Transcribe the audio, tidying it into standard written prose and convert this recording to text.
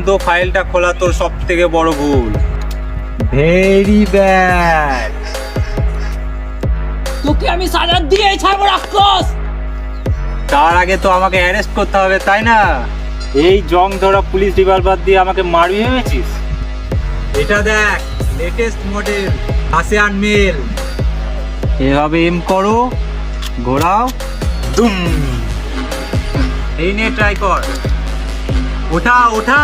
বন্ধ ফাইলটা খোলা তোর সব থেকে বড় ভুল। Very bad. তোকে আমি সাজা দিয়ে ছাড়বো রাক্ষস। তার আগে তো আমাকে অ্যারেস্ট করতে হবে, তাই না? এই জং ধরা পুলিশ রিভলভার দিয়ে আমাকে মারবি ভেবেছিস? এটা দেখ, লেটেস্ট মডেল আসিয়ান মেল। এভাবে এম করো, ঘোরাও, দুম। এই নে ট্রাই কর। ওঠা ওঠা।